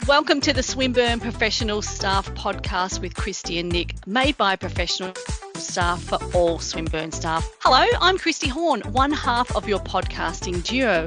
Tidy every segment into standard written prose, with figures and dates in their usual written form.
Welcome to the Swinburne Professional Staff Podcast with Kristy and Nic, made by professional staff for all Swinburne staff. Hello, I'm Kristy Horne, one half of your podcasting duo,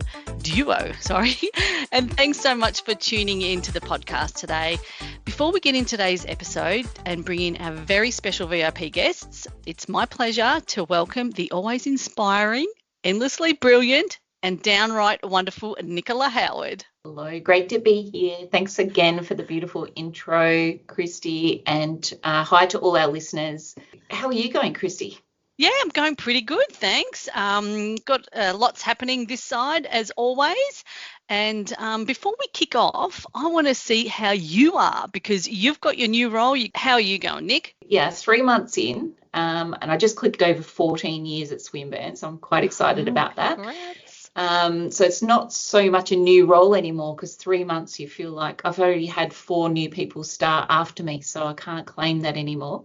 and thanks so much for tuning in to the podcast today. Before we get into today's episode and bring in our very special VIP guests, it's my pleasure to welcome the always inspiring, endlessly brilliant, and downright wonderful Nicola Howard. Hello, great to be here. Thanks again for the beautiful intro, Kristy, and hi to all our listeners. How are you going, Kristy? Yeah, I'm going pretty good, thanks. Got lots happening this side as always. And before we kick off, I want to see how you are because you've got your new role. How are you going, Nic? Yeah, 3 months in, and I just clicked over 14 years at Swinburne, so I'm quite excited about that. Congrats. So it's not so much a new role anymore because 3 months you feel like I've already had 4 new people start after me, so I can't claim that anymore.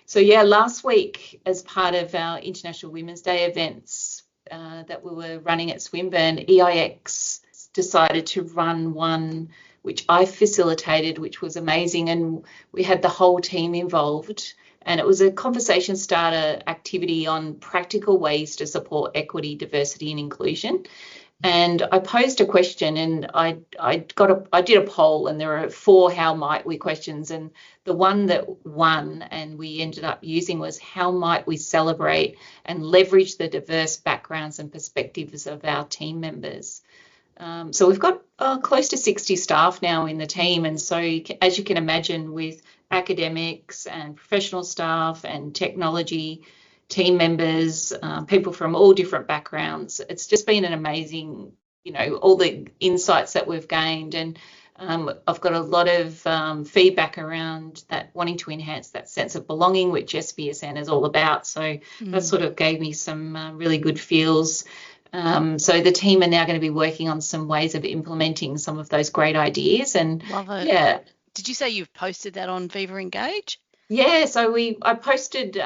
So yeah, last week as part of our International Women's Day events that we were running at Swinburne, EIX decided to run one which I facilitated, which was amazing, and we had the whole team involved. And it was a conversation starter activity on practical ways to support equity, diversity and inclusion. And I posed a question and I did a poll, and there were 4 how might we questions. And the one that won and we ended up using was how might we celebrate and leverage the diverse backgrounds and perspectives of our team members. So we've got close to 60 staff now in the team. And so as you can imagine, with academics and professional staff and technology team members, people from all different backgrounds, it's just been an amazing, all the insights that we've gained. And I've got a lot of feedback around that, wanting to enhance that sense of belonging, which SBSN is all about. So that sort of gave me some really good feels. So the team are now going to be working on some ways of implementing some of those great ideas. And love it. Yeah. Did you say you've posted that on Viva Engage? Yeah, so I posted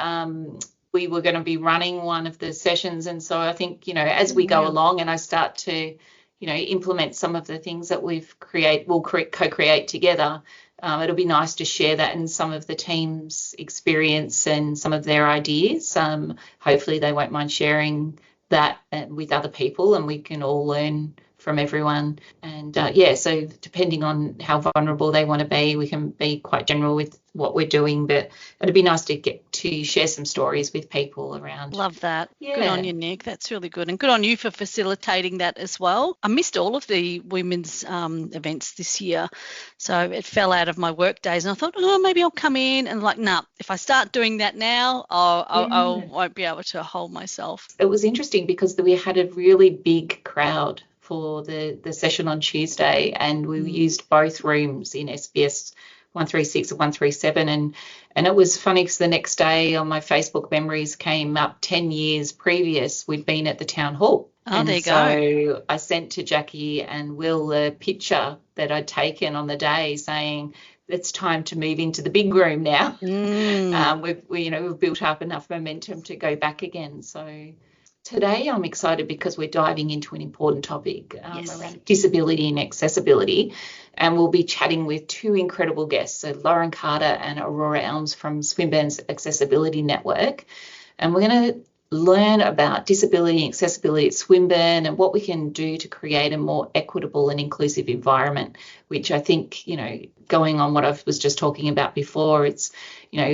we were going to be running one of the sessions, and so I think, as we go along and I start to, implement some of the things that we'll co-create together, it'll be nice to share that in some of the team's experience and some of their ideas. Hopefully they won't mind sharing that with other people, and we can all learn from everyone. And so depending on how vulnerable they want to be, we can be quite general with what we're doing, but it'd be nice to get to share some stories with people around. Love that. Yeah. Good on you, Nic. That's really good. And good on you for facilitating that as well. I missed all of the women's events this year, so it fell out of my work days, and I thought, maybe I'll come in, and if I start doing that now, I won't be able to hold myself. It was interesting because we had a really big crowd for the session on Tuesday, and we used both rooms in SBS 136 and 137, and it was funny because the next day on my Facebook memories came up 10 years previous we'd been at the town hall. Oh, there you go. So I sent to Jackie and Will the picture that I'd taken on the day saying it's time to move into the big room now. We've built up enough momentum to go back again. So today I'm excited because we're diving into an important topic around disability and accessibility, and we'll be chatting with 2 incredible guests, so Lauren Carter and Aurora Elmes from Swinburne's Accessibility Network. And we're going to learn about disability and accessibility at Swinburne and what we can do to create a more equitable and inclusive environment, which I think, going on what I was just talking about before, it's,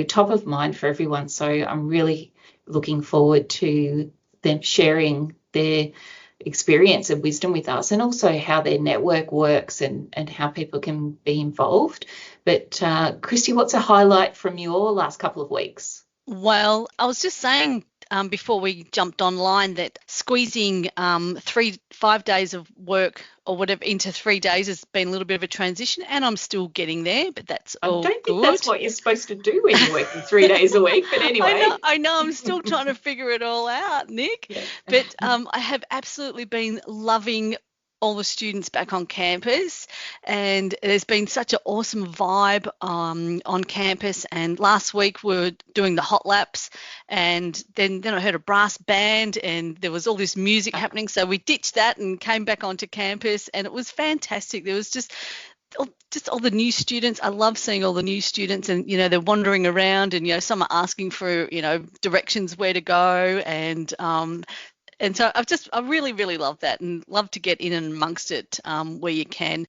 top of mind for everyone. So I'm really looking forward to them sharing their experience and wisdom with us, and also how their network works and how people can be involved. But Kristy, what's a highlight from your last couple of weeks? Well, I was just saying before we jumped online that squeezing 5 days of work or whatever into 3 days has been a little bit of a transition, and I'm still getting there, but that's all good. I don't think that's what you're supposed to do when you're working 3 days a week, but anyway. I know I'm still trying to figure it all out, Nic. Yeah. But I have absolutely been loving all the students back on campus, and there's been such an awesome vibe on campus. And last week we were doing the hot laps, and then I heard a brass band and there was all this music happening, so we ditched that and came back onto campus, and it was fantastic. There was just just all the new students. I love seeing all the new students, and they're wandering around, and some are asking for directions where to go, and so I really, really love that, and love to get in and amongst it where you can.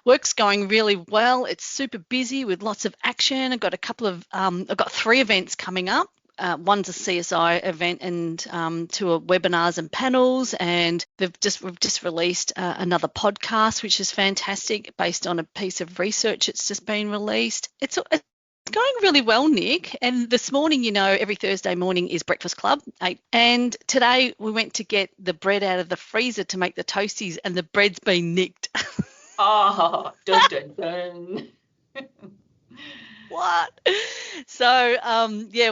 Work's going really well. It's super busy with lots of action. I've got I've got 3 events coming up. One's a CSI event and 2 are webinars and panels, and we've just released another podcast, which is fantastic, based on a piece of research that's just been released. It's going really well, Nic. And this morning, every Thursday morning is Breakfast Club, 8. And today we went to get the bread out of the freezer to make the toasties, and the bread's been nicked. Oh, dun, dun, dun. What? So,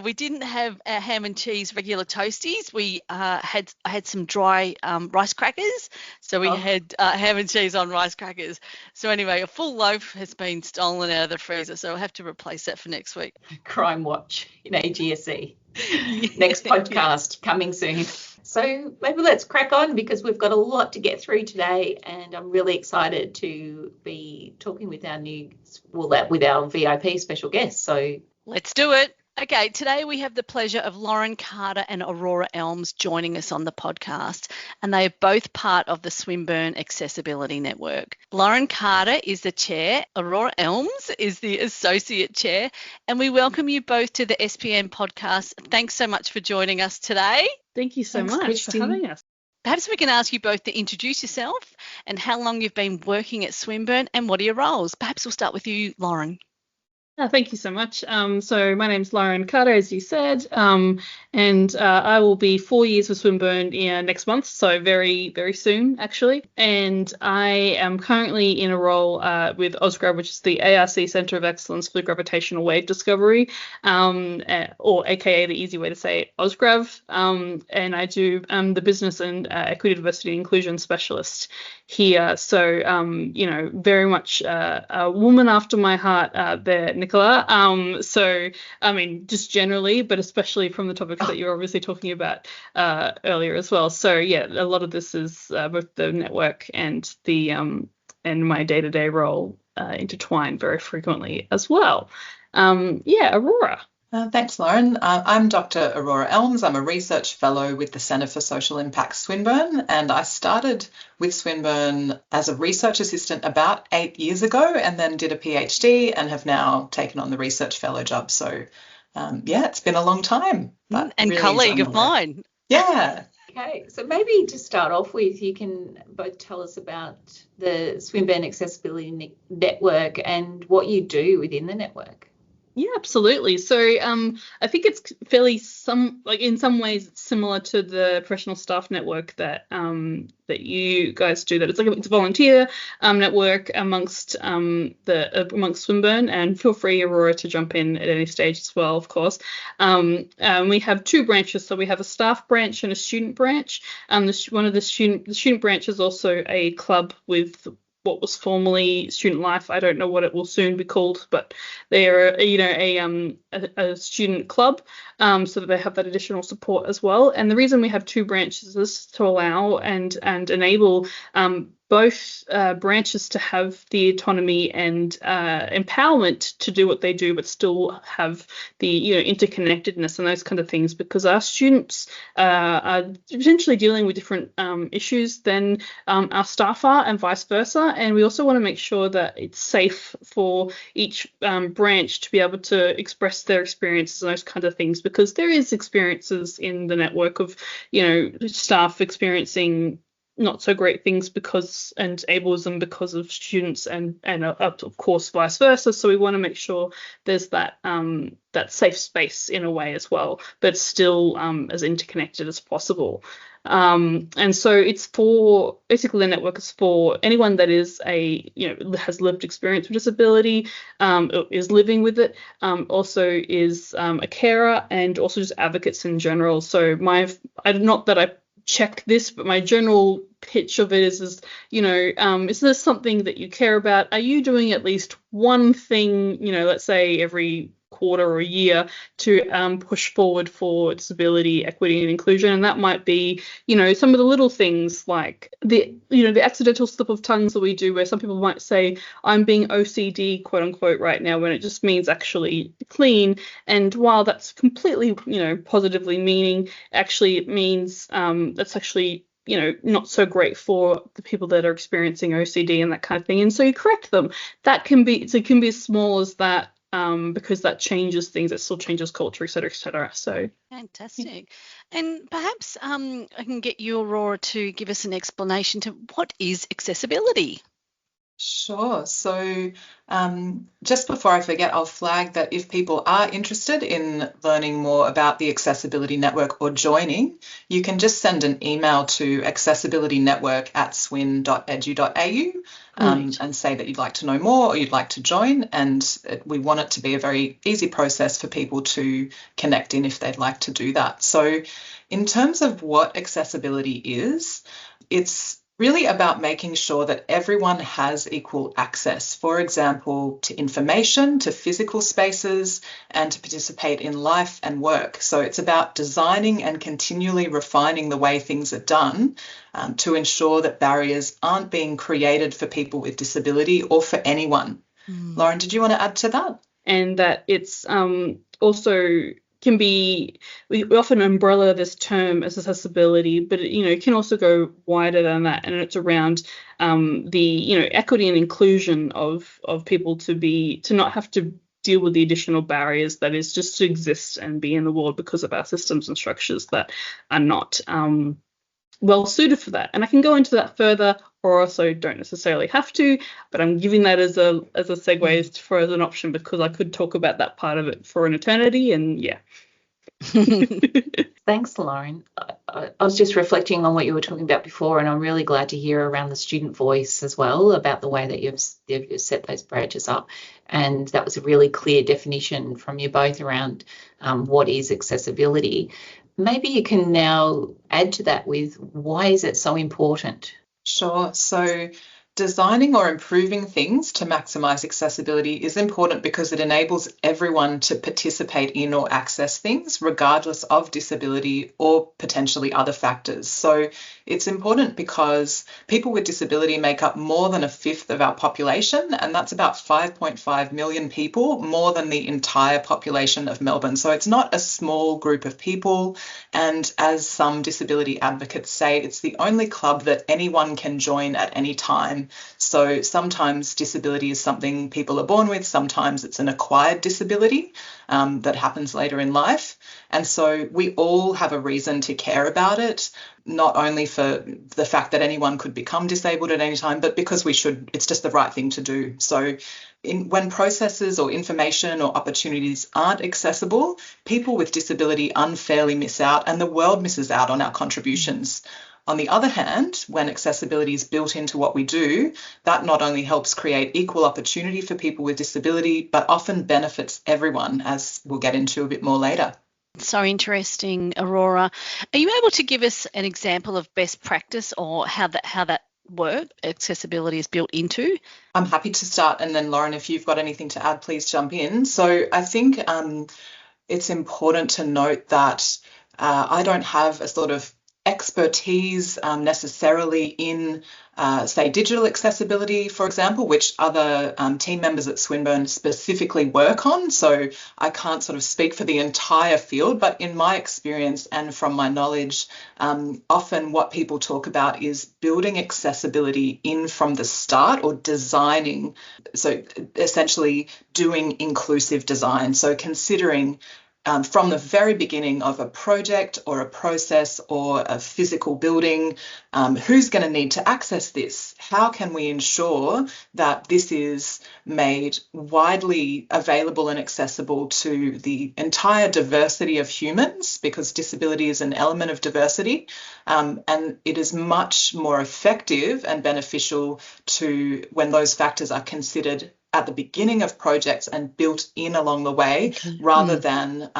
we didn't have our ham and cheese regular toasties. I had some dry rice crackers. So we had ham and cheese on rice crackers. So anyway, a full loaf has been stolen out of the freezer. So I'll have to replace that for next week. Crime Watch in AGSE. Next podcast coming soon. So maybe let's crack on, because we've got a lot to get through today, and I'm really excited to be talking with with our VIP special guests. So let's do it. Okay, today we have the pleasure of Lauren Carter and Aurora Elmes joining us on the podcast, and they are both part of the Swinburne Accessibility Network. Lauren Carter is the chair, Aurora Elmes is the associate chair, and we welcome you both to the SPN podcast. Thanks so much for joining us today. Thank you so much Kristy. for having us. Perhaps we can ask you both to introduce yourself and how long you've been working at Swinburne and what are your roles. Perhaps we'll start with you, Lauren. Thank you so much. So my name's Lauren Carter, as you said, and I will be 4 years with Swinburne next month, so very, very soon, actually. And I am currently in a role with AusGrav, which is the ARC Centre of Excellence for Gravitational Wave Discovery, or AKA the easy way to say it, AusGrav. And I do the Business and Equity, Diversity and Inclusion Specialist here. So, very much a woman after my heart there, Nicola. So, I mean, just generally, but especially from the topics that you're obviously talking about earlier as well. So, yeah, a lot of this is both the network and the and my day-to-day role intertwine very frequently as well. Aurora. Thanks, Lauren. I'm Dr. Aurora Elmes. I'm a research fellow with the Centre for Social Impact Swinburne, and I started with Swinburne as a research assistant about 8 years ago, and then did a PhD and have now taken on the research fellow job. So, it's been a long time. But and really colleague of mine. Yeah. Okay, so maybe to start off with, you can both tell us about the Swinburne Accessibility Network and what you do within the network. Yeah, absolutely. So I think it's fairly in some ways it's similar to the professional staff network that that you guys do. That it's a volunteer network amongst Swinburne, and feel free, Aurora, to jump in at any stage as well, of course. We have 2 branches, so we have a staff branch and a student branch. The student branch is also a club with what was formerly Student Life. I don't know what it will soon be called, but they are, a student club, so that they have that additional support as well. And the reason we have 2 branches is to allow and enable both branches to have the autonomy and empowerment to do what they do, but still have the interconnectedness and those kind of things, because our students are potentially dealing with different issues than our staff are, and vice versa. And we also want to make sure that it's safe for each branch to be able to express their experiences and those kind of things, because there is experiences in the network of staff experiencing not so great things and ableism because of students, and of course vice versa. So we want to make sure there's that safe space in a way as well, but still as interconnected as possible. And so it's basically the network is for anyone that is has lived experience with disability, is living with it, also is a carer, and also just advocates in general. So not that I checked this, but my general pitch of it is there something that you care about? Are you doing at least one thing, let's say every quarter or year to push forward for disability, equity and inclusion. And that might be, some of the little things like the accidental slip of tongues that we do, where some people might say, I'm being OCD, quote unquote, right now, when it just means actually clean. And while that's completely, positively meaning, actually it means that's actually not so great for the people that are experiencing OCD and that kind of thing. And so you correct them. It can be as small as that, because that changes things. It still changes culture, et cetera, et cetera. So fantastic. And perhaps I can get you, Aurora, to give us an explanation to what is accessibility. Sure. So just before I forget, I'll flag that if people are interested in learning more about the Accessibility Network or joining, you can just send an email to accessibilitynetwork@swin.edu.au and say that you'd like to know more or you'd like to join. And we want it to be a very easy process for people to connect in if they'd like to do that. So in terms of what accessibility is, it's really about making sure that everyone has equal access, for example, to information, to physical spaces, and to participate in life and work. So it's about designing and continually refining the way things are done to ensure that barriers aren't being created for people with disability or for anyone. Lauren, did you want to add to that? And that it's also can be, we often umbrella this term as accessibility, but it can also go wider than that, and it's around the equity and inclusion of people to not have to deal with the additional barriers that is just to exist and be in the world because of our systems and structures that are not well suited for that. And I can go into that further, or also don't necessarily have to, but I'm giving that as a segue for as an option, because I could talk about that part of it for an eternity. And yeah. Thanks, Lauren. I was just reflecting on what you were talking about before, and I'm really glad to hear around the student voice as well, about the way that you've set those badges up. And that was a really clear definition from you both around what is accessibility. Maybe you can now add to that with, why is it so important? Sure. So designing or improving things to maximise accessibility is important because it enables everyone to participate in or access things regardless of disability or potentially other factors. So it's important because people with disability make up more than a fifth of our population, and that's about 5.5 million people, more than the entire population of Melbourne. So it's not a small group of people, and as some disability advocates say, it's the only club that anyone can join at any time. So sometimes disability is something people are born with, sometimes it's an acquired disability that happens later in life. And so we all have a reason to care about it, not only for the fact that anyone could become disabled at any time, but because we should. It's just the right thing to do. So when processes or information or opportunities aren't accessible, people with disability unfairly miss out, and the world misses out on our contributions. On the other hand, when accessibility is built into what we do, that not only helps create equal opportunity for people with disability, but often benefits everyone, as we'll get into a bit more later. So interesting, Aurora. Are you able to give us an example of best practice, or how that work accessibility is built into? I'm happy to start, and then Lauren, if you've got anything to add, please jump in. So I think it's important to note that I don't have a sort of expertise necessarily in, say, digital accessibility, for example, which other team members at Swinburne specifically work on. So I can't sort of speak for the entire field, but in my experience and from my knowledge, often what people talk about is building accessibility in from the start, or designing, so essentially doing inclusive design. So considering from the very beginning of a project or a process or a physical building, who's going to need to access this? How can we ensure that this is made widely available and accessible to the entire diversity of humans, because disability is an element of diversity, and it is much more effective and beneficial to when those factors are considered at the beginning of projects and built in along the way, rather than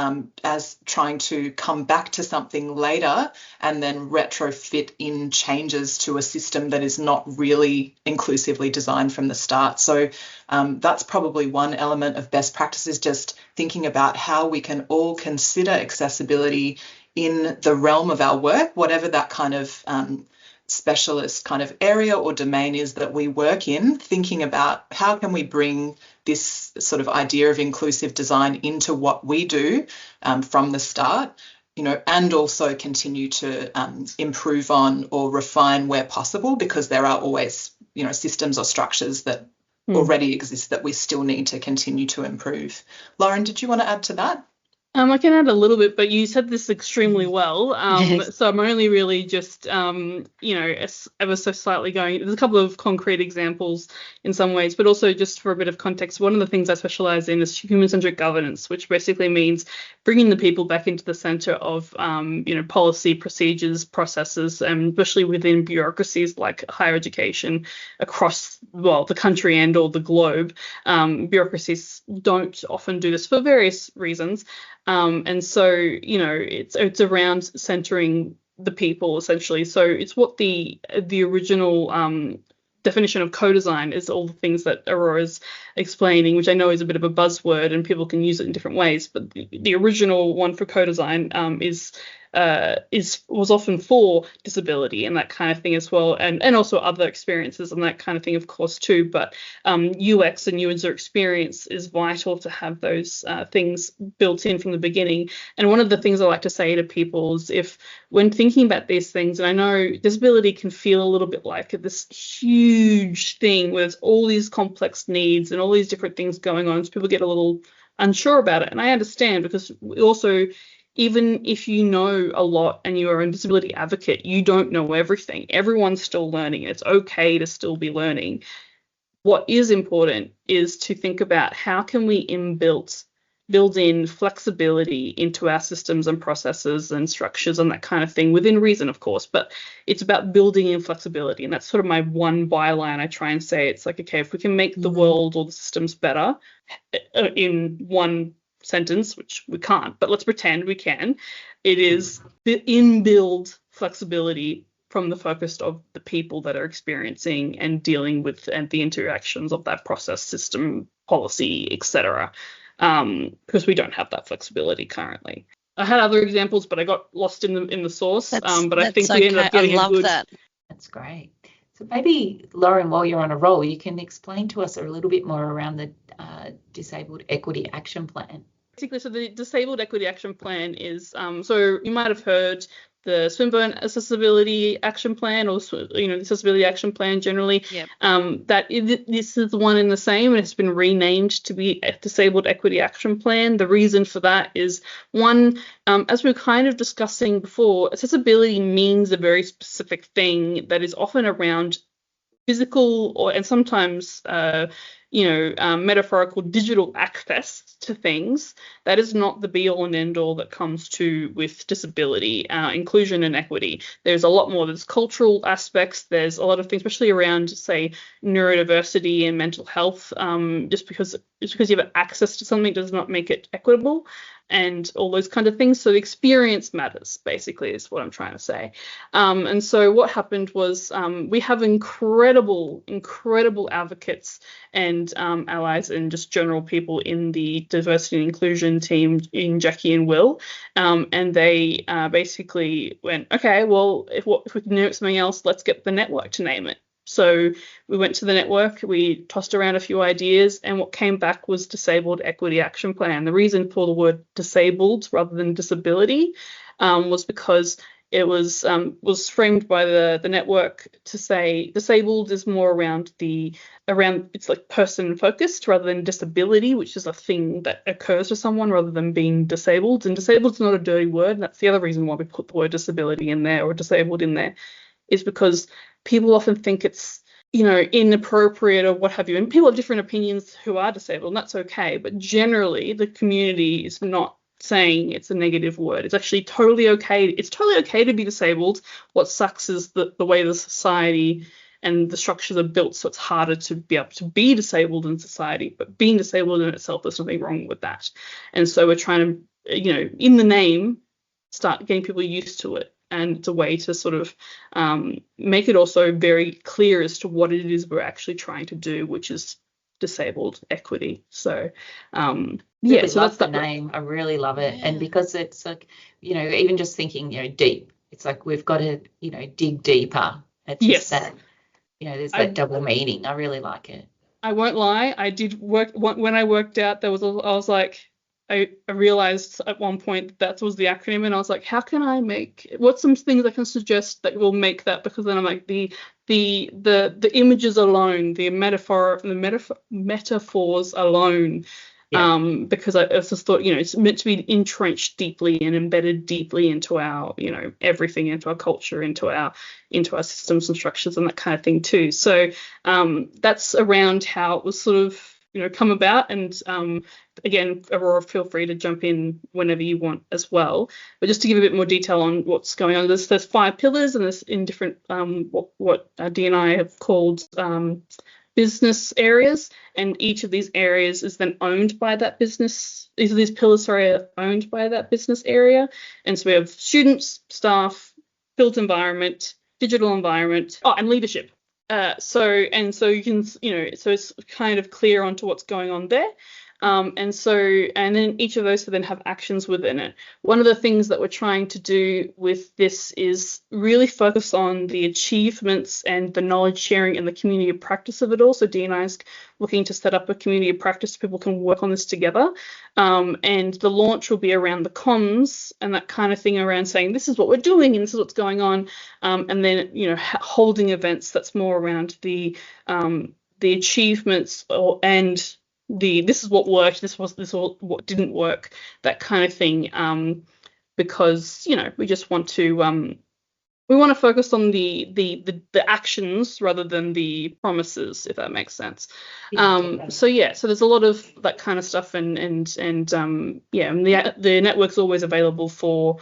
as trying to come back to something later and then retrofit in changes to a system that is not really inclusively designed from the start. So that's probably one element of best practices, just thinking about how we can all consider accessibility in the realm of our work, whatever that kind of specialist kind of area or domain is that we work in, thinking about how can we bring this sort of idea of inclusive design into what we do from the start, and also continue to improve on or refine where possible, because there are always, systems or structures that already exist that we still need to continue to improve. Lauren, did you want to add to that? I can add a little bit, but you said this extremely well. Yes. So I'm only really just, ever so slightly going. There's a couple of concrete examples in some ways, but also just for a bit of context, one of the things I specialize in is human-centric governance, which basically means bringing the people back into the center of, policy, procedures, processes, and especially within bureaucracies like higher education across, the country and or the globe. Bureaucracies don't often do this for various reasons. And so, it's around centering the people essentially. So it's what the original definition of co-design is, all the things that Aurora's explaining, which I know is a bit of a buzzword and people can use it in different ways. But the original one for co-design was often for disability and that kind of thing as well, and also other experiences and that kind of thing, of course, too. But UX and user experience is vital to have those things built in from the beginning. And one of the things I like to say to people is, when thinking about these things, and I know disability can feel a little bit like this huge thing where there's all these complex needs and all these different things going on, so people get a little unsure about it. And I understand, because we also, even if you know a lot and you are a disability advocate, you don't know everything. Everyone's still learning. It's okay to still be learning. What is important is to think about how can we build in flexibility into our systems and processes and structures and that kind of thing, within reason, of course, but it's about building in flexibility. And that's sort of my one byline I try and say. It's like, okay, if we can make the world or the systems better in one sentence, which we can't, but let's pretend we can, it is inbuild flexibility from the focus of the people that are experiencing and dealing with and the interactions of that process, system, policy, etc. Because we don't have that flexibility currently. I had other examples, but I got lost in the source. But I think we ended up getting a good. That's great. So maybe, Lauren, while you're on a roll, you can explain to us a little bit more around the Disabled Equity Action Plan. Basically, so the Disabled Equity Action Plan is, so you might have heard the Swinburne Accessibility Action Plan, or the Accessibility Action Plan generally. Yep. This is one and the same, and it's been renamed to be a Disabled Equity Action Plan. The reason for that is, one, as we were kind of discussing before, accessibility means a very specific thing that is often around physical and sometimes metaphorical digital access to things. That is not the be all and end all that comes with disability, inclusion and equity. There's a lot more. There's cultural aspects. There's a lot of things, especially around, say, neurodiversity and mental health. Just because you have access to something does not make it equitable, and all those kind of things. So the experience matters, basically, is what I'm trying to say. And so what happened was, we have incredible advocates and allies and just general people in the diversity and inclusion team in Jackie and Will. And they basically went, okay, well, if we can name it something else, let's get the network to name it. So we went to the network, we tossed around a few ideas, and what came back was Disabled Equity Action Plan. The reason for the word disabled rather than disability was because it was framed by the network to say disabled is more around it's like person focused rather than disability, which is a thing that occurs to someone, rather than being disabled. And disabled is not a dirty word. And that's the other reason why we put the word disability in there, or disabled in there, is because people often think it's, inappropriate or what have you. And people have different opinions who are disabled, and that's okay. But generally, the community is not saying it's a negative word. It's actually totally okay. It's totally okay to be disabled. What sucks is the way the society and the structures are built so it's harder to be able to be disabled in society. But being disabled in itself, there's nothing wrong with that. And so we're trying to, in the name, start getting people used to it. And it's a way to sort of make it also very clear as to what it is we're actually trying to do, which is disabled equity. So so that's the name. I really love it. And because it's like, even just thinking, deep, it's like we've got to, dig deeper. It's just that, there's that double meaning. I really like it. I won't lie. I did work when I worked out. I was like, I realized at one point that was the acronym, and I was like, how can I what's some things I can suggest that will make that? Because then I'm like, the images alone, the metaphors alone, because I just thought, it's meant to be entrenched deeply and embedded deeply into our, everything, into our culture, into our systems and structures and that kind of thing too. So that's around how it was sort of, come about. And again, Aurora, feel free to jump in whenever you want as well. But just to give a bit more detail on what's going on, there's 5 pillars, and there's in different what Dee and I have called business areas, and each of these areas is then owned by that business. Each of these pillars, are owned by that business area. And so we have students, staff, built environment, digital environment, and leadership. So you can, so it's kind of clear onto what's going on there. And then each of those then have actions within it. One of the things that we're trying to do with this is really focus on the achievements and the knowledge sharing and the community of practice of it all. So Dee and I is looking to set up a community of practice so people can work on this together. And the launch will be around the comms and that kind of thing, around saying this is what we're doing and this is what's going on. And then, holding events that's more around the achievements and this is what worked, this was what didn't work, that kind of thing, because we just want to focus on the actions rather than the promises, if that makes sense. So there's a lot of that kind of stuff, and the network's always available for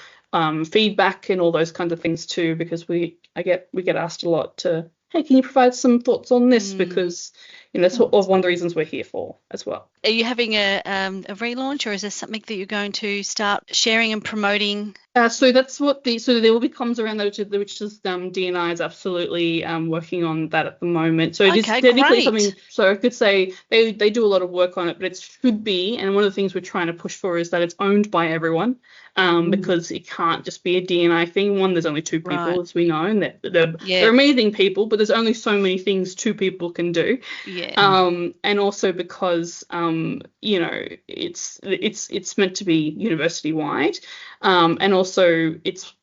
feedback and all those kinds of things too, because we get asked a lot to, hey, can you provide some thoughts on this? Because that's one of the reasons we're here for as well. Are you having a relaunch, or is this something that you're going to start sharing and promoting? So that's what so there will be comms around that, which is Dee and I is absolutely working on that at the moment. So it is technically something. So I could say they do a lot of work on it, but it should be. And one of the things we're trying to push for is that it's owned by everyone, because it can't just be a Dee and I thing. One, there's only 2 people, as we know, and they're amazing people, but there's only so many things 2 people can do. And also because it's meant to be university wide, and also it's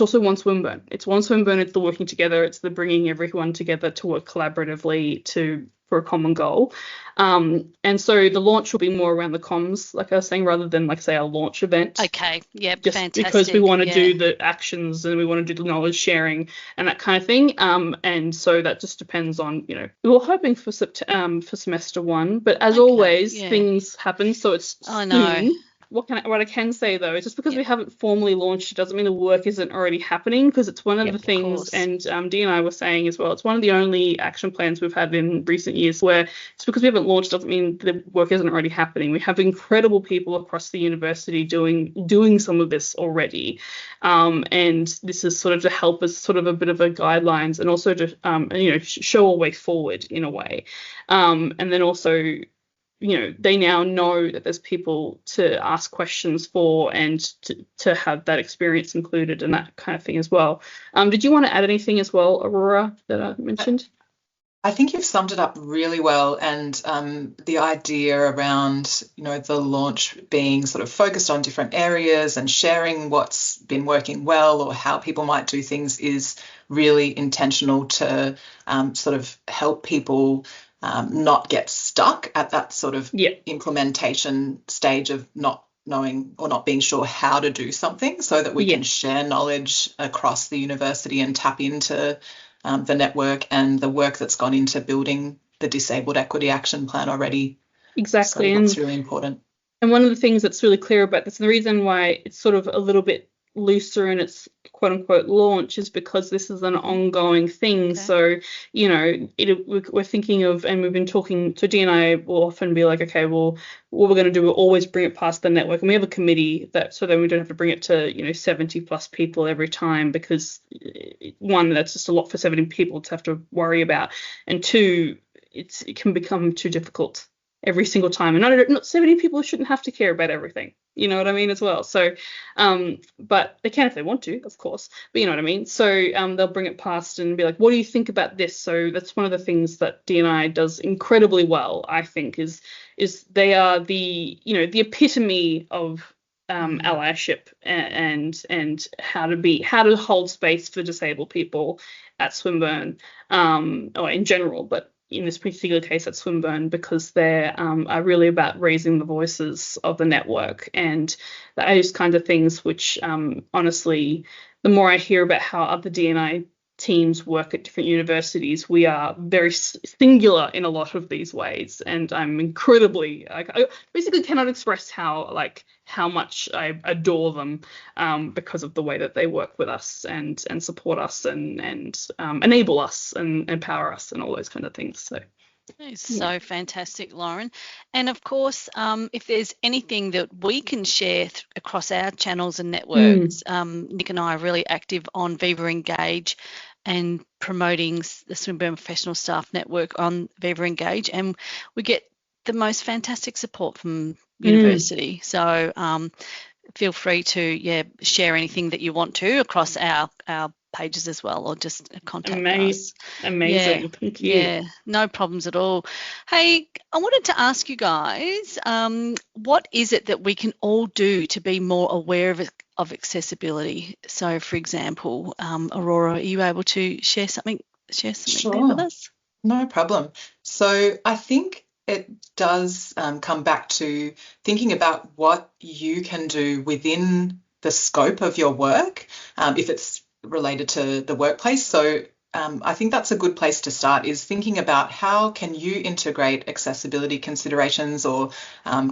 also one Swinburne. It's one Swinburne. It's the working together. It's the bringing everyone together to work collaboratively for a common goal. And so the launch will be more around the comms, like I was saying, rather than say a launch event. Okay, yeah, just fantastic. Because we want to do the actions and we want to do the knowledge sharing and that kind of thing. And so that just depends on, we were hoping for semester 1, but as always, things happen. So it's soon. What I can say though is just because we haven't formally launched, it doesn't mean the work isn't already happening, because it's one of the things, and Dee and I were saying as well, it's one of the only action plans we've had in recent years where it's because we haven't launched doesn't mean the work isn't already happening. We have incredible people across the university doing some of this already, and this is sort of to help us sort of a bit of a guidelines, and also to show a way forward in a way, and then also they now know that there's people to ask questions for and to have that experience included and that kind of thing as well. Did you want to add anything as well, Aurora, that I mentioned? I think you've summed it up really well, and the idea around, the launch being sort of focused on different areas and sharing what's been working well or how people might do things is really intentional to sort of help people not get stuck at that sort of implementation stage of not knowing or not being sure how to do something, so that we can share knowledge across the university and tap into the network and the work that's gone into building the Disabled Equity Action Plan already. Exactly. So that's really important. And one of the things that's really clear about this, and the reason why it's sort of a little bit looser in its quote unquote launch is because this is an ongoing thing. So, we're thinking of, and we've been talking, so Dee and I will often be like, okay, well, what we're going to do, we'll always bring it past the network. And we have a committee that, so then we don't have to bring it to, 70 plus people every time, because one, that's just a lot for 70 people to have to worry about. And two, it can become too difficult every single time. And not 70 people shouldn't have to care about everything. You know what I mean, as well. So, but they can if they want to, of course. But you know what I mean. So they'll bring it past and be like, what do you think about this? So that's one of the things that D&I does incredibly well, I think, is they are the epitome of allyship and how to hold space for disabled people at Swinburne, or in general, but in this particular case at Swinburne, because they are really about raising the voices of the network and those kinds of things, which honestly, the more I hear about how other D&I teams work at different universities, we are very singular in a lot of these ways, and I'm incredibly, I basically cannot express how much I adore them, because of the way that they work with us and support us and enable us and empower us and all those kind of things. So it's so fantastic, Lauren. And of course, if there's anything that we can share across our channels and networks, Nic and I are really active on Viva Engage and promoting the Swinburne Professional Staff Network on Viva Engage, and we get the most fantastic support from university. So feel free to share anything that you want to across our pages as well, or just contact us. Amazing. Thank you. Yeah, no problems at all. Hey, I wanted to ask you guys, what is it that we can all do to be more aware of accessibility? So, for example, Aurora, are you able to share something there with us? No problem. So I think it does come back to thinking about what you can do within the scope of your work, if it's related to the workplace. So I think that's a good place to start, is thinking about how can you integrate accessibility considerations or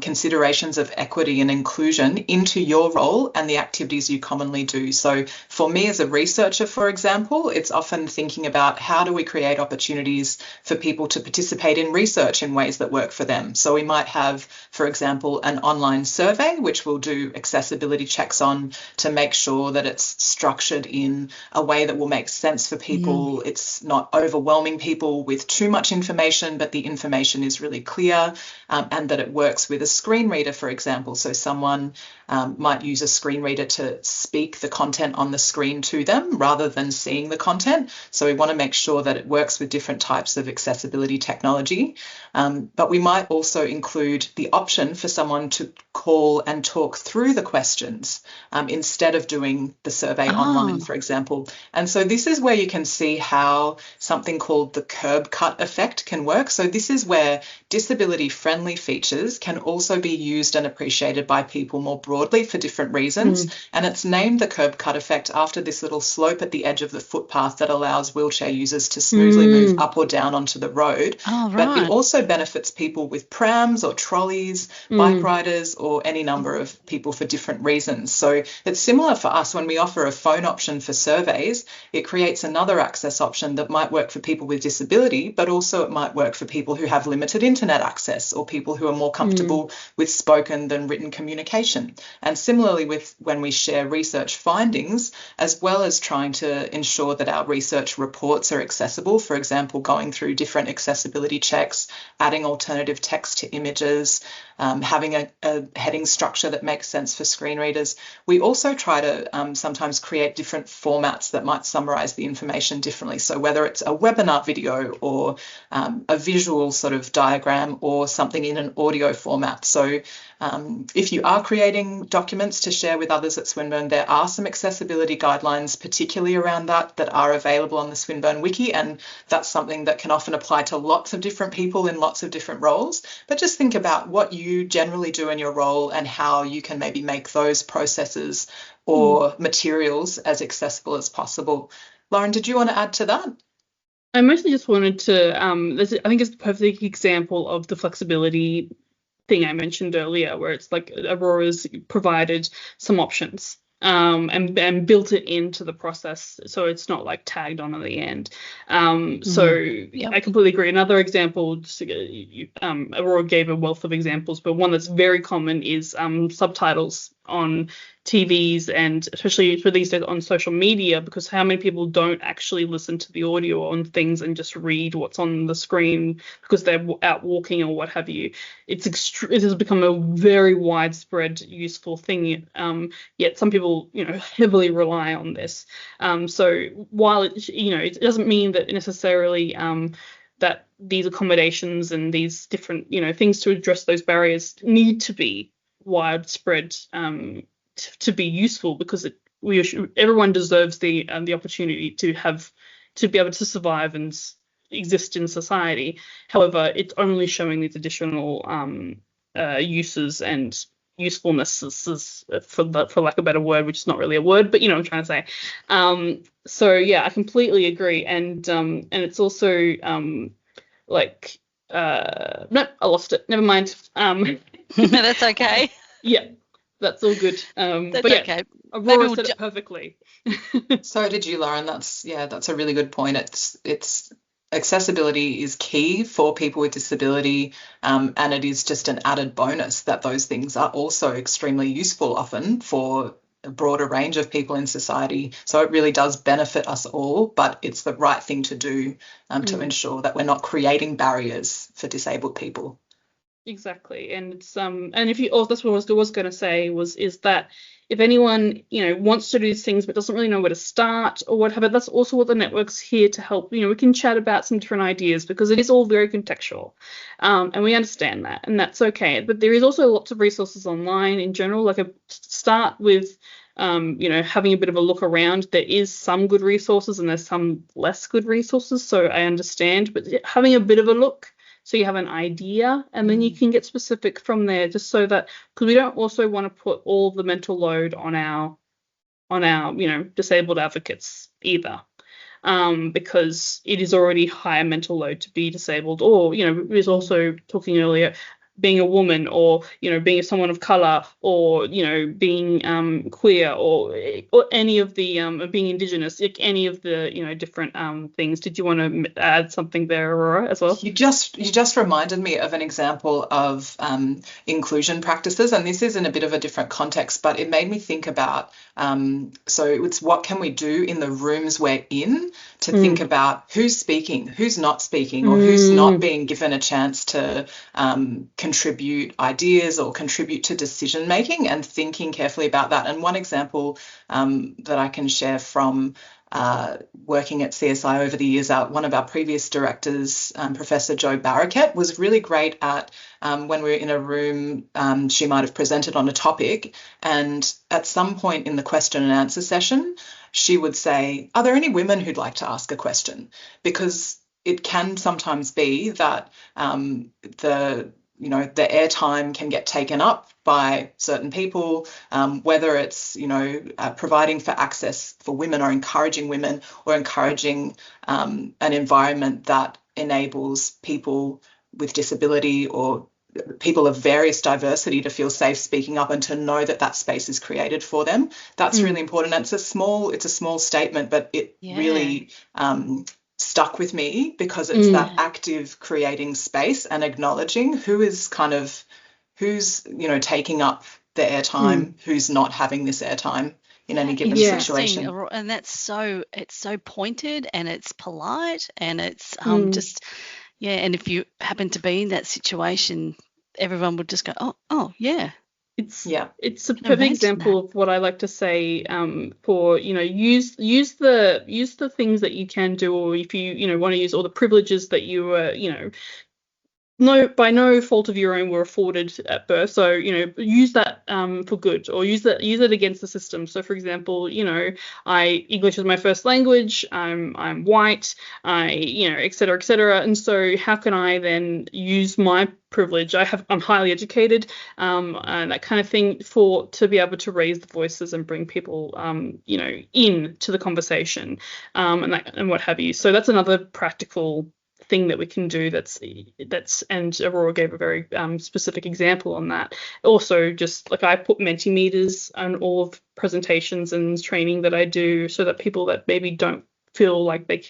considerations of equity and inclusion into your role and the activities you commonly do. So for me as a researcher, for example, it's often thinking about how do we create opportunities for people to participate in research in ways that work for them. So we might have, for example, an online survey, which we'll do accessibility checks on to make sure that it's structured in a way that will make sense for people. It's not overwhelming people with too much information, but the information is really clear, and that it works with a screen reader, for example. So someone might use a screen reader to speak the content on the screen to them rather than seeing the content. So we want to make sure that it works with different types of accessibility technology. But we might also include the option for someone to call and talk through the questions instead of doing the survey online, for example. And so this is where you can see how something called the curb cut effect can work. So this is where disability-friendly features can also be used and appreciated by people more broadly for different reasons. And it's named the curb cut effect after this little slope at the edge of the footpath that allows wheelchair users to smoothly move up or down onto the road. But it also benefits people with prams or trolleys, bike riders, or any number of people for different reasons. So it's similar for us when we offer a phone option for surveys. It creates another access option that might work for people with disability, but also it might work for people who have limited internet access or people who are more comfortable with spoken than written communication. And similarly with when we share research findings, as well as trying to ensure that our research reports are accessible, for example, going through different accessibility checks, adding alternative text to images, having a heading structure that makes sense for screen readers. We also try to sometimes create different formats that might summarize the information differently. So whether it's a webinar video or a visual sort of diagram or something in an audio format. So if you are creating documents to share with others at Swinburne, there are some accessibility guidelines, particularly around that are available on the Swinburne Wiki, and that's something that can often apply to lots of different people in lots of different roles. But just think about what you generally do in your role and how you can maybe make those processes or materials as accessible as possible. Lauren, did you want to add to that? I mostly just wanted to, I think it's the perfect example of the flexibility thing I mentioned earlier, where it's like Aurora's provided some options and built it into the process so it's not like tagged on at the end. So Yep. I completely agree. Another example, Aurora gave a wealth of examples, but one that's very common is subtitles on TVs, and especially for these days on social media, because how many people don't actually listen to the audio on things and just read what's on the screen because they're out walking or what have you. It has become a very widespread useful thing, yet some people heavily rely on this. So while it doesn't mean that necessarily that these accommodations and these different things to address those barriers need to be widespread to be useful, because everyone deserves the opportunity to be able to survive and exist in society. However, it's only showing these additional uses and usefulnesses, for lack of a better word, which is not really a word, but what I'm trying to say. So yeah, I completely agree, and it's also nope, I lost it. Never mind. That's okay. Yeah, that's all good. That's but yeah, okay. Aurora said it perfectly. So did you, Lauren. That's a really good point. It's accessibility is key for people with disability, and it is just an added bonus that those things are also extremely useful often for a broader range of people in society. So it really does benefit us all, but it's the right thing to do to ensure that we're not creating barriers for disabled people. Exactly, and it's and if you, that's what I was going to say is that if anyone wants to do these things but doesn't really know where to start or whatever, that's also what the network's here to help. We can chat about some different ideas, because it is all very contextual, and we understand that, and that's okay. But there is also lots of resources online in general. Like start with having a bit of a look around. There is some good resources and there's some less good resources, so I understand, but having a bit of a look so you have an idea, and then you can get specific from there, just so that, because we don't also want to put all the mental load on our disabled advocates either, because it is already higher mental load to be disabled, or we was also talking earlier, being a woman, or being someone of color, or being queer, or any of the being Indigenous, like any of the different things. Did you want to add something there, Aurora, as well? You just reminded me of an example of inclusion practices, and this is in a bit of a different context, but it made me think about so it's what can we do in the rooms we're in to think about who's speaking, who's not speaking, or who's not being given a chance to contribute ideas or contribute to decision making, and thinking carefully about that. And one example that I can share from working at CSI over the years, one of our previous directors, Professor Jo Barraquette, was really great at when we were in a room, she might have presented on a topic, and at some point in the question and answer session, she would say, "Are there any women who'd like to ask a question?" Because it can sometimes be that the airtime can get taken up by certain people, whether it's, providing for access for women, or encouraging women, or encouraging an environment that enables people with disability or people of various diversity to feel safe speaking up and to know that that space is created for them. That's really important. And it's a small statement, but it really stuck with me, because it's that active creating space and acknowledging who's taking up the airtime, who's not having this airtime in any given situation. And it's so pointed, and it's polite, and it's just and if you happen to be in that situation, everyone would just go, oh yeah. It's a perfect example of what I like to say, for use the things that you can do, or if you want to use all the privileges that you were by no fault of your own were afforded at birth. So use that for good, or use it against the system. So for example, English is my first language. I'm white. Et cetera, and so how can I then use my privilege? I'm highly educated, and that kind of thing, to be able to raise the voices and bring people in to the conversation, and what have you. So that's another practical thing that we can do that's and Aurora gave a very specific example on that. Also, just like I put Mentimeters on all of presentations and training that I do, so that people that maybe don't feel like they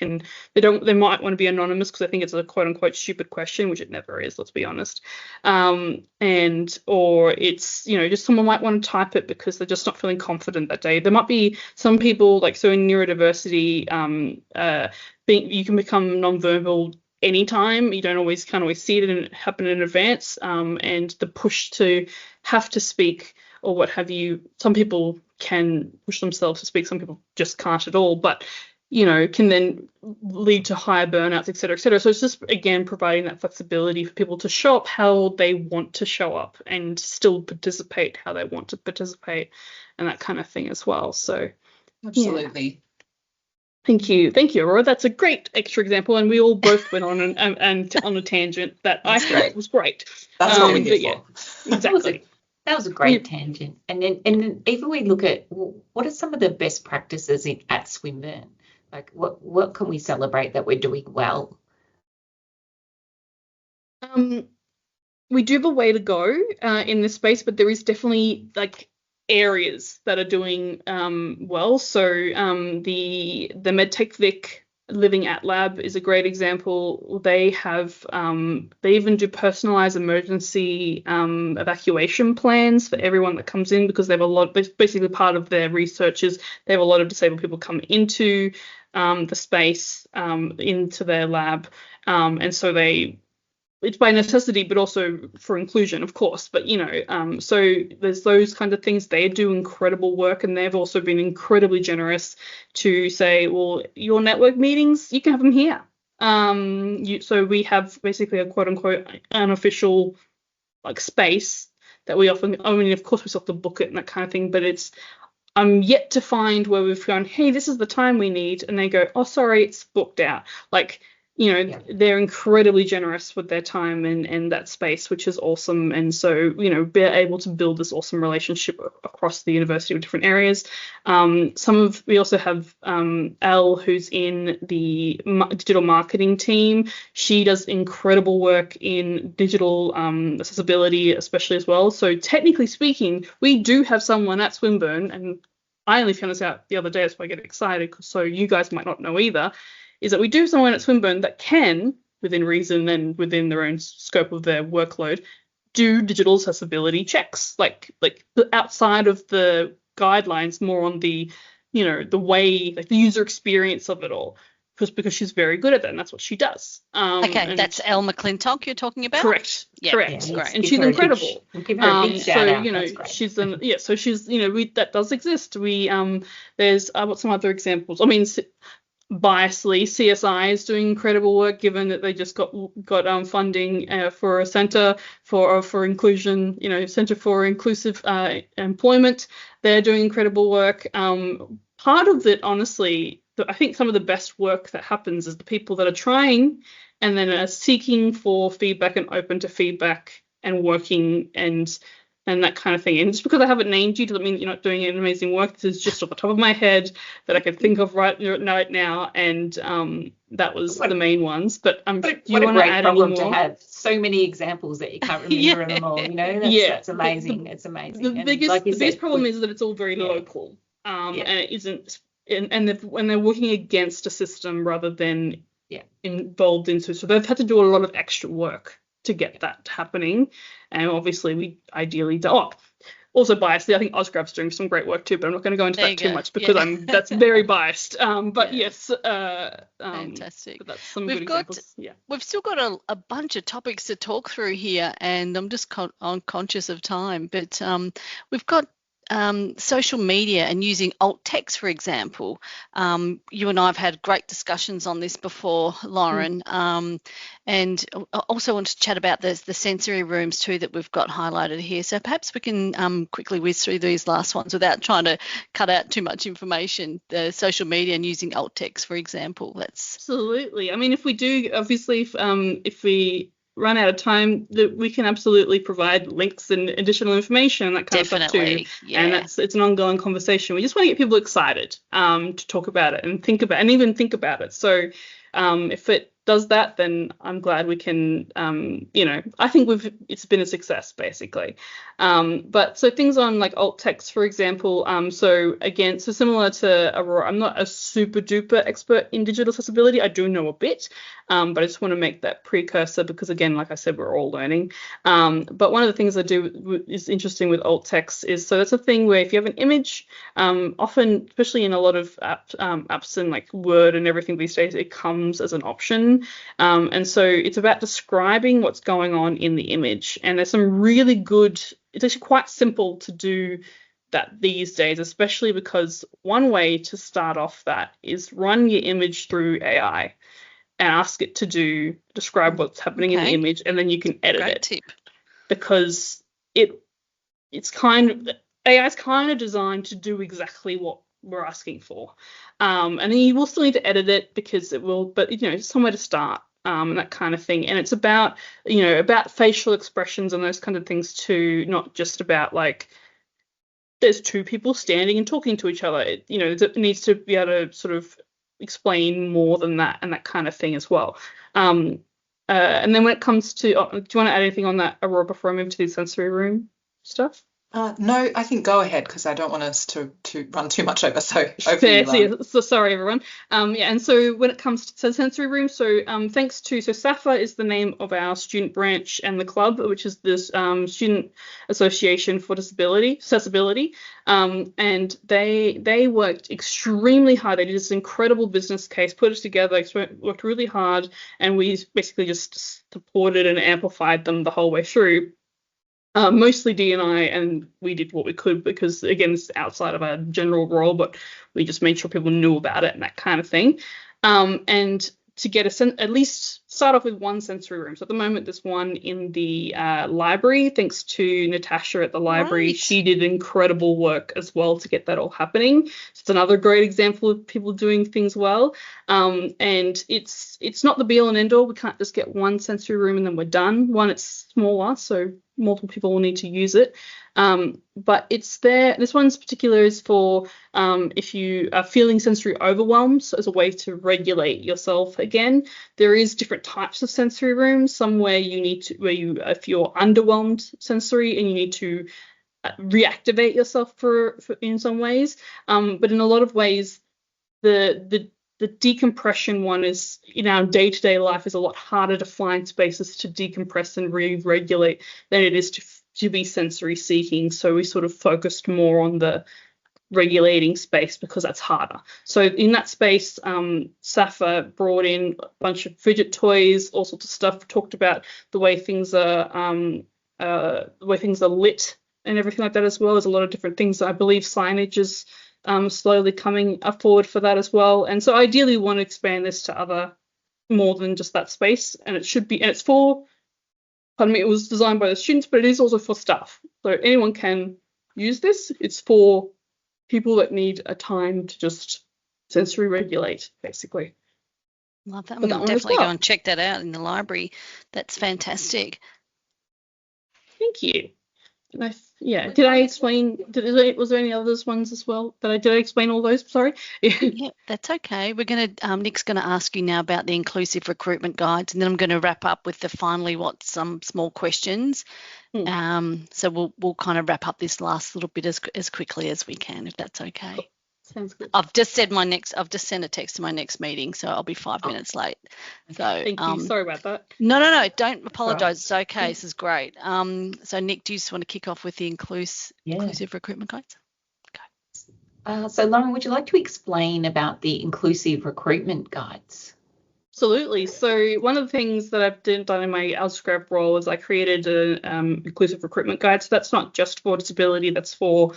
might want to be anonymous because I think it's a quote unquote stupid question, which it never is, let's be honest. Or it's, just someone might want to type it because they're just not feeling confident that day. There might be some people, like, so in neurodiversity, you can become nonverbal anytime. You can't always see it happen in advance. And the push to have to speak or what have you, some people can push themselves to speak, some people just can't at all, but can then lead to higher burnouts, et cetera, et cetera. So it's just, again, providing that flexibility for people to show up how they want to show up and still participate how they want to participate and that kind of thing as well. So absolutely. Yeah. Thank you, Aurora. That's a great extra example, and we all both went on on a tangent that I thought was great. That's what we're here for. Exactly. That was a great tangent. And then even we look at what are some of the best practices at Swinburne? Like what can we celebrate that we're doing well? We do have a way to go in this space, but there is definitely like areas that are doing well. So the MedTech Vic Living at Lab is a great example. They have they even do personalized emergency evacuation plans for everyone that comes in, because they have basically part of their research is they have a lot of disabled people come into the space, into their lab, and so it's by necessity, but also for inclusion, of course. But, so there's those kind of things. They do incredible work, and they've also been incredibly generous to say, well, your network meetings, you can have them here. So we have basically a quote unquote unofficial like space that we often, of course we still have to book it and that kind of thing, but I'm yet to find where we've gone, hey, this is the time we need, and they go, oh, sorry, it's booked out. Like, they're incredibly generous with their time and that space, which is awesome. And so, be able to build this awesome relationship across the university with different areas. We also have Elle, who's in the digital marketing team. She does incredible work in digital accessibility, especially as well. So technically speaking, we do have someone at Swinburne, and I only found this out the other day, so I get excited, so you guys might not know either, is that we do have someone at Swinburne that can, within reason and within their own scope of their workload, do digital accessibility checks, like outside of the guidelines, more on the, the way, like the user experience of it all, because she's very good at that, and that's what she does. Okay, that's Elle McClintock you're talking about? Correct. Yeah, correct. Great. And she's incredible. Give her a big shout out. She's so she's, that does exist. We there's what some other examples. I mean, biasly, CSI is doing incredible work, given that they just got funding for a centre for inclusion, Centre for Inclusive Employment. They're doing incredible work. Part of it, honestly, I think some of the best work that happens is the people that are trying and then are seeking for feedback and open to feedback and working and that kind of thing. And just because I haven't named you doesn't mean you're not doing an amazing work. This is just off the top of my head that I could think of right now, and that was the main ones. But do you want to add any more? To have so many examples that you can't remember them all. That's amazing. It's amazing. The biggest problem is that it's all very local, and it isn't. And they're working against a system rather than involved into. So they've had to do a lot of extra work to get that happening, and obviously we ideally do. Also biased, I think Ozgrab's doing some great work too, but I'm not going to go into that too much because that's very biased. But yes, fantastic. But that's some good examples. We've still got a bunch of topics to talk through here, and I'm just conscious of time. But we've got social media and using alt text, for example. You and I have had great discussions on this before, Lauren, and I also want to chat about the sensory rooms too that we've got highlighted here. So perhaps we can quickly whiz through these last ones without trying to cut out too much information. The social media and using alt text, for example. That's absolutely. I mean, if we do, obviously, if we run out of time, that we can absolutely provide links and additional information and that kind of stuff too. Yeah. And it's an ongoing conversation. We just want to get people excited to talk about it and think about it. So if it does that, then I'm glad we can, I think it's been a success basically. But so things on like alt text, for example, so similar to Aurora, I'm not a super duper expert in digital accessibility. I do know a bit, but I just want to make that precursor because again, like I said, we're all learning. But one of the things I do is interesting with alt text is, so that's a thing where if you have an image, often, especially in a lot of apps and like Word and everything these days, it comes as an option. And so it's about describing what's going on in the image. And there's some really good, it's actually quite simple to do that these days, especially because one way to start off that is run your image through AI and ask it to describe what's happening in the image, and then you can edit it. Tip. Because it's AI is kind of designed to do exactly what we're asking for. And then you will still need to edit it because it will, but it's somewhere to start, and that kind of thing. And it's about facial expressions and those kind of things too, not just about like there's two people standing and talking to each other. It needs to be able to sort of explain more than that and that kind of thing as well. And then when it comes to, do you want to add anything on that, Aurora, before I move to the sensory room stuff? No, I think go ahead because I don't want us to run too much over. So over so sorry, everyone. And so when it comes to sensory room, so thanks to, so SAFA is the name of our student branch and the club, which is this Student Association for Accessibility. And they worked extremely hard. They did this incredible business case, put it together, worked really hard, and we basically just supported and amplified them the whole way through. Mostly D&I, and we did what we could because, again, it's outside of our general role, but we just made sure people knew about it and that kind of thing. And to get at least start off with one sensory room. So at the moment, there's one in the library, thanks to Natasha at the library. Right. She did incredible work as well to get that all happening. So it's another great example of people doing things well. And it's not the be-all and end-all. We can't just get one sensory room and then we're done. One, it's smaller, so multiple people will need to use it. But it's there. This one's particular is for if you are feeling sensory overwhelm, so as a way to regulate yourself again. There is different types of sensory rooms. Some where if you're underwhelmed sensory and you need to reactivate yourself for in some ways. But in a lot of ways, the decompression one is, in our day-to-day life, is a lot harder to find spaces to decompress and re-regulate than it is to be sensory seeking. So we sort of focused more on the regulating space because that's harder. So in that space, SAFA brought in a bunch of fidget toys, all sorts of stuff, talked about the way things are lit and everything like that as well. There's a lot of different things. I believe signage is slowly coming forward for that as well. And so ideally we want to expand this to more than just that space. And it was designed by the students, but it is also for staff. So anyone can use this. It's for people that need a time to just sensory regulate, basically. Love that. I'm going to definitely go and check that out in the library. That's fantastic. Thank you. Did I explain? Was there any others ones as well? Did I explain all those? Sorry. Yeah, that's okay. We're going to Nick's going to ask you now about the inclusive recruitment guides, and then I'm going to wrap up with some small questions. So we'll kind of wrap up this last little bit as quickly as we can, if that's okay. Cool. Sounds good. I've just sent a text to my next meeting, so I'll be 5 minutes late. So thank you. Sorry about that. No, don't apologise. It's okay. This is great. So Nic, do you just want to kick off with the inclusive recruitment guides? Okay. So Lauren, would you like to explain about the inclusive recruitment guides? Absolutely. So one of the things that I've done in my AlsGrad role is I created an inclusive recruitment guide. So that's not just for disability, that's for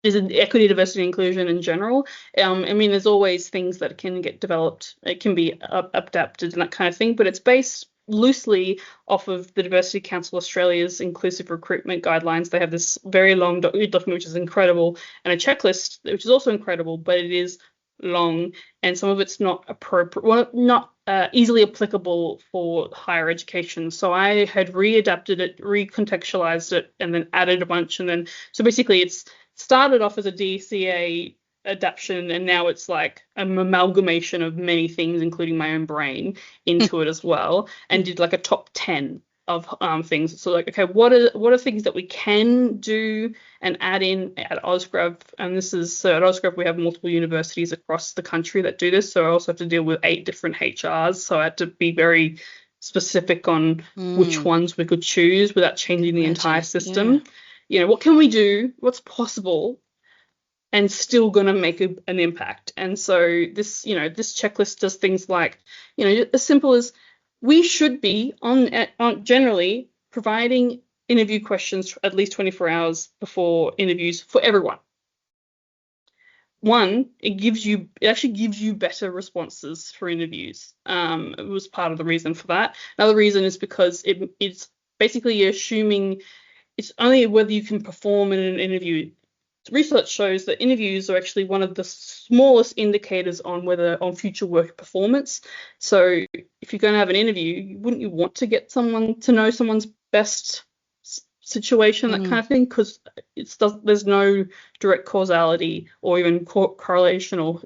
equity, diversity, and inclusion in general. There's always things that can get developed. It can be adapted and that kind of thing, but it's based loosely off of the Diversity Council Australia's inclusive recruitment guidelines. They have this very long document, which is incredible, and a checklist, which is also incredible, but it is long, and some of it's not appropriate, not easily applicable for higher education. So I had readapted it, recontextualized it, and then added a bunch. And then, so basically it's started off as a DCA adaptation, and now it's like an amalgamation of many things, including my own brain, into it as well, and did like a top 10 of things. So like, okay, what are things that we can do and add in at Ausgrad? And this is, so at Ausgrad we have multiple universities across the country that do this, so I also have to deal with 8 different HRs, so I had to be very specific on which ones we could choose without changing the entire system. You know, what can we do, what's possible, and still going to make an impact. And so this, you know, this checklist does things like, you know, as simple as we should be on generally providing interview questions at least 24 hours before interviews for everyone. One, it actually gives you better responses for interviews. It was part of the reason for that. Another reason is because it's basically assuming it's only whether you can perform in an interview. Research shows that interviews are actually one of the smallest indicators on future work performance. So if you're going to have an interview, wouldn't you want to get someone to know someone's best situation, that kind of thing, because there's no direct causality or even correlation or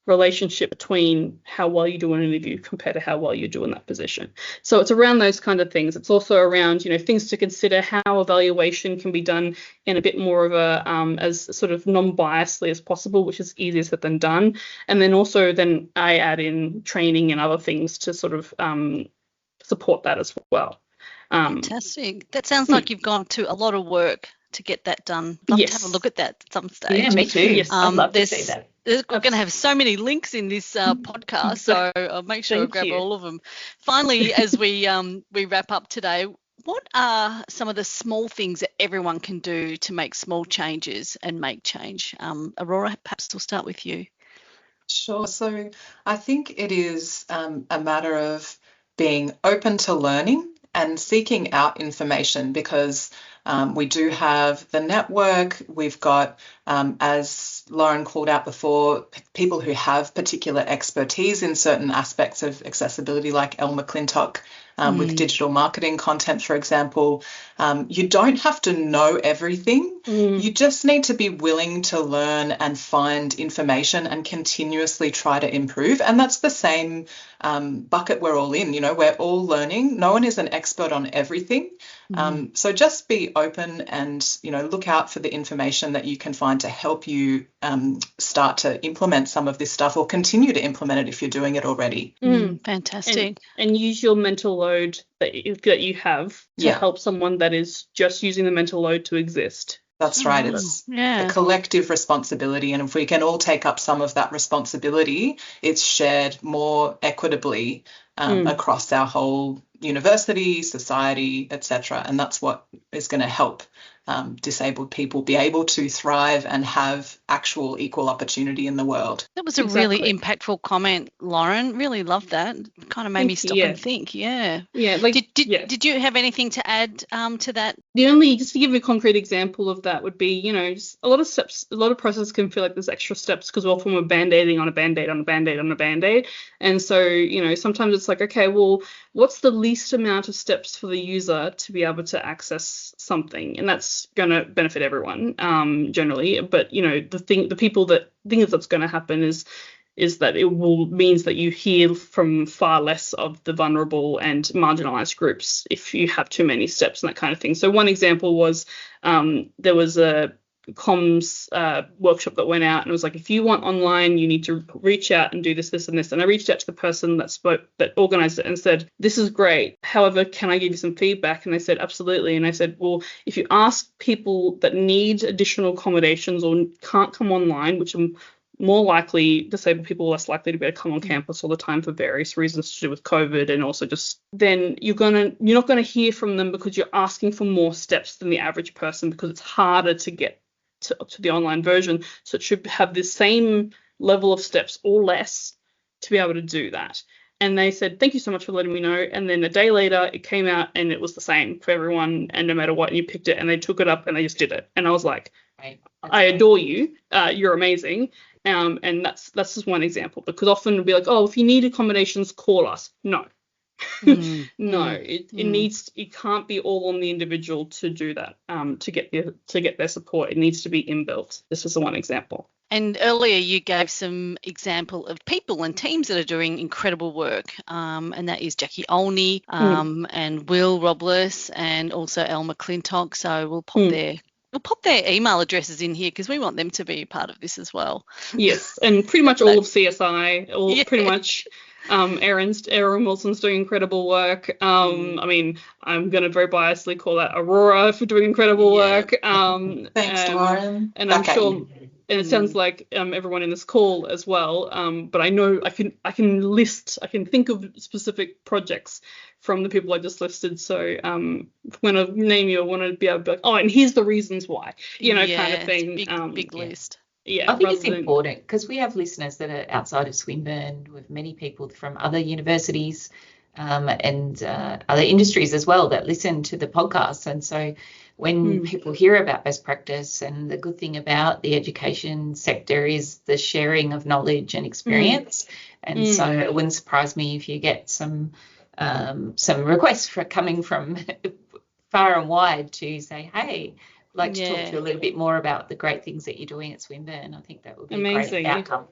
relationship between how well you do in an interview compared to how well you do in that position. So it's around those kind of things. It's also around, you know, things to consider, how evaluation can be done in a bit more of a as sort of non-biasedly as possible, which is easier said than done. And then also I add in training and other things to sort of support that as well. Fantastic. That sounds like you've gone to a lot of work to get that done. Love to have a look at that at some stage. Yeah, me too. Yes, I'd love to see that. We're going to have so many links in this podcast, so I'll make sure I grab all of them. Finally, as we wrap up today, what are some of the small things that everyone can do to make small changes and make change? Aurora, perhaps we'll start with you. Sure. So I think it is a matter of being open to learning and seeking out information, because we do have the network. We've got, as Lauren called out before, people who have particular expertise in certain aspects of accessibility, like Elle McClintock with digital marketing content, for example. You don't have to know everything. You just need to be willing to learn and find information and continuously try to improve. And that's the same bucket we're all in. You know, we're all learning. No one is an expert on everything. So just be open and, you know, look out for the information that you can find to help you start to implement some of this stuff, or continue to implement it if you're doing it already. Fantastic. And use your mental load that you have to help someone that is just using the mental load to exist. That's right. It's a collective responsibility. And if we can all take up some of that responsibility, it's shared more equitably across our whole university, society, etc. And that's what is going to help disabled people be able to thrive and have actual equal opportunity in the world. That was a really impactful comment, Lauren. Really loved that. Kind of made me stop and think. Yeah. Like, did you have anything to add to that? Just to give you a concrete example of that would be, you know, just a lot of steps, a lot of processes can feel like there's extra steps because often we're band-aiding on a band-aid on a band-aid on a band-aid. And so, you know, sometimes it's like, okay, well, what's the least amount of steps for the user to be able to access something? And that's going to benefit everyone generally. But, you know, the thing that's going to happen is that it means that you hear from far less of the vulnerable and marginalized groups if you have too many steps and that kind of thing. So one example was there was a comms workshop that went out, and it was like, if you want online, you need to reach out and do this, this, and this. And I reached out to the person that organized it and said, this is great. However, can I give you some feedback? And they said, absolutely. And I said, well, if you ask people that need additional accommodations or can't come online, which are more likely, disabled people are less likely to be able to come on campus all the time for various reasons to do with COVID, and also just then you're not going to hear from them because you're asking for more steps than the average person, because it's harder to get to the online version. So it should have the same level of steps or less to be able to do that. And they said, thank you so much for letting me know. And then a day later it came out and it was the same for everyone, and no matter what, and you picked it and they took it up and they just did it. And I was like, I adore you. You're amazing. And that's just one example, because often it'll be like, oh, if you need accommodations, call us. No. No, it needs, it can't be all on the individual to do that, to get their support. It needs to be inbuilt. This was the one example. And earlier you gave some example of people and teams that are doing incredible work, and that is Jackie Olney, and Will Robles, and also Elle McClintock. So we'll pop their email addresses in here because we want them to be part of this as well. Yes, and pretty much all of CSI, pretty much. Erin Wilson's doing incredible work. I mean, I'm going to very biasly call that Aurora for doing incredible work. Thanks, Lauren. And I'm sure, and it sounds like everyone in this call as well. But I know I can think of specific projects from the people I just listed. So when I name you, I want to be able to be like, oh, and here's the reasons why, kind of thing. Big list. Yeah, I think it's important because we have listeners that are outside of Swinburne, with many people from other universities and other industries as well that listen to the podcast. And so when people hear about best practice, and the good thing about the education sector is the sharing of knowledge and experience. And so it wouldn't surprise me if you get some requests for coming from far and wide to say, hey, I'd like to talk to you a little bit more about the great things that you're doing at Swinburne. I think that would be amazing. A great outcome.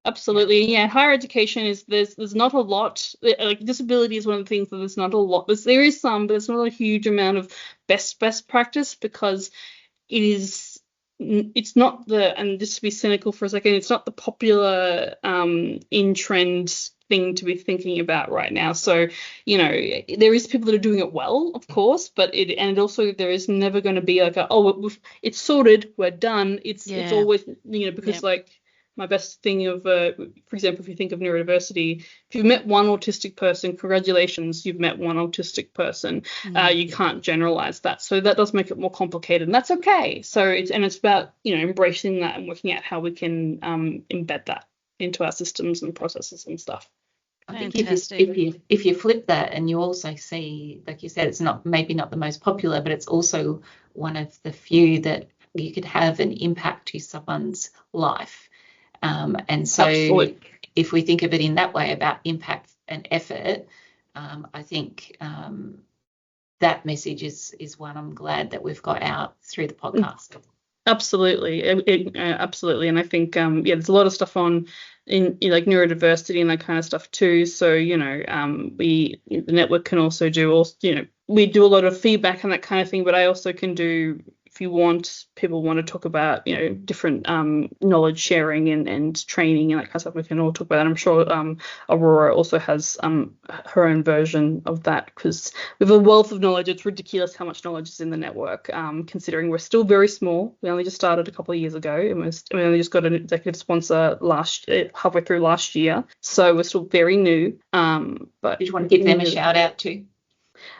Absolutely. Yeah. Higher education is there's not a lot, like disability is one of the things that there's not a lot, there is some, but there's not a huge amount of best practice, because it's not and just to be cynical for a second, it's not the popular in trend thing to be thinking about right now. So, there is people that are doing it well, of course, but also there is never going to be like it's sorted, we're done. It's always, because like my best thing of, for example, if you think of neurodiversity, if you've met one autistic person, congratulations, you've met one autistic person. You can't generalize that. So that does make it more complicated, and that's okay. So it's about, embracing that and working out how we can embed that into our systems and processes and stuff. I think if you flip that and you also see, like you said, it's maybe not the most popular, but it's also one of the few that you could have an impact to someone's life. And so Absolutely. If we think of it in that way about impact and effort, I think that message is one I'm glad that we've got out through the podcast. Absolutely. Absolutely. And I think, there's a lot of stuff in like neurodiversity and that kind of stuff too. So, the network can also do, we do a lot of feedback and that kind of thing, but I also can do, if people want to talk about, different knowledge sharing and training and that kind of stuff, we can all talk about that. I'm sure Aurora also has her own version of that, because with a wealth of knowledge, it's ridiculous how much knowledge is in the network, considering we're still very small. We only just started a couple of years ago, and we only just got an executive sponsor halfway through last year. So we're still very new. But did you want to give them a shout out too?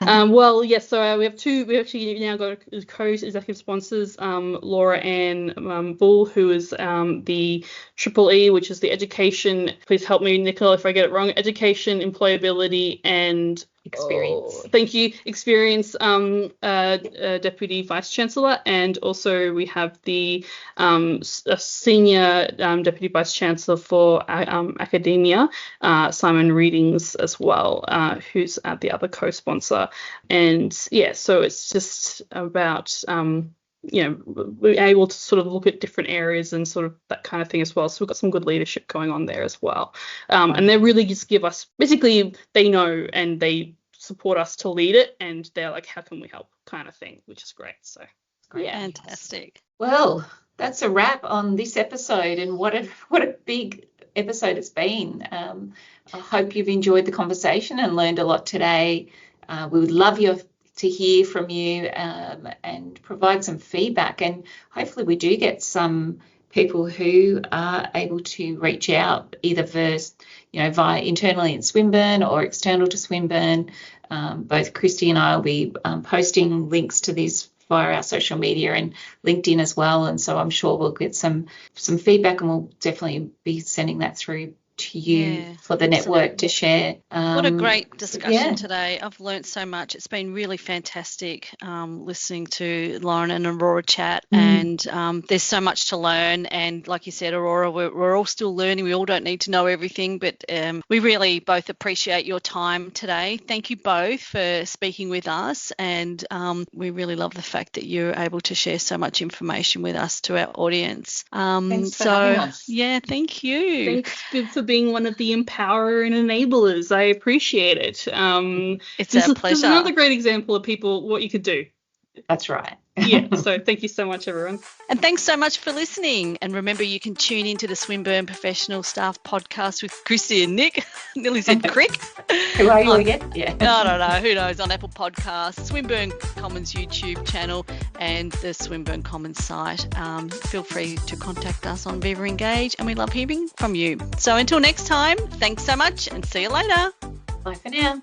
So we actually now got co-executive sponsors, Laura Ann Bull, who is the Triple E, which is the education, please help me, Nicola, if I get it wrong, education, employability, and experience. Thank you. Experience Deputy Vice Chancellor, and also we have the Senior Deputy Vice Chancellor for Academia, Simon Readings as well, who's the other co-sponsor. And so it's just about we're able to sort of look at different areas and sort of that kind of thing as well. So we've got some good leadership going on there as well. And they really just give us, basically they know and they support us to lead it, and they're like, how can we help kind of thing, which is great. So yeah, fantastic. Well, that's a wrap on this episode, and what a big episode it's been. I hope you've enjoyed the conversation and learned a lot today. We would love to hear from you and provide some feedback, and hopefully we do get some people who are able to reach out either via internally in Swinburne or external to Swinburne. Both Kristy and I will be posting links to this via our social media and LinkedIn as well, and so I'm sure we'll get some feedback, and we'll definitely be sending that through to you for the network to share. What a great discussion today. I've learnt so much. It's been really fantastic listening to Lauren and Aurora chat, and there's so much to learn. And like you said, Aurora, we're all still learning. We all don't need to know everything, but we really both appreciate your time today. Thank you both for speaking with us, and we really love the fact that you're able to share so much information with us to our audience. Thanks for having us. Yeah, thank you. Thanks for being one of the empower and enablers. I appreciate it. It's our pleasure. This is another great example of what you could do. That's right. Yeah, so thank you so much, everyone. And thanks so much for listening. And remember, you can tune into the Swinburne Professional Staff Podcast with Kristy and Nic. Nearly said Crick. Who are you again? Yeah. I don't know. Who knows? On Apple Podcasts, Swinburne Commons YouTube channel, and the Swinburne Commons site. Feel free to contact us on Viva Engage, and we love hearing from you. So until next time, thanks so much, and see you later. Bye for now.